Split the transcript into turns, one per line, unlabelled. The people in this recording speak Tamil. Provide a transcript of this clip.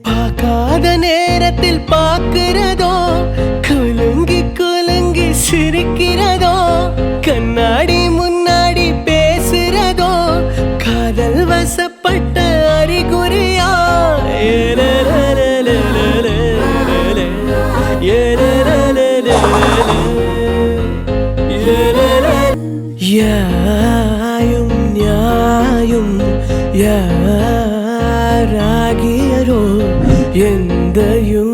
பார்க்காத நேரத்தில் பார்க்கிறதோ, குலுங்கி குலுங்கி சிரிக்கிறதோ, கண்ணாடி முன்னாடி பேசுறதோ, காதல் வசப்பட்ட அறிகுறியா? யாயும் நியாயும் யாராகியரோ எந்தையும்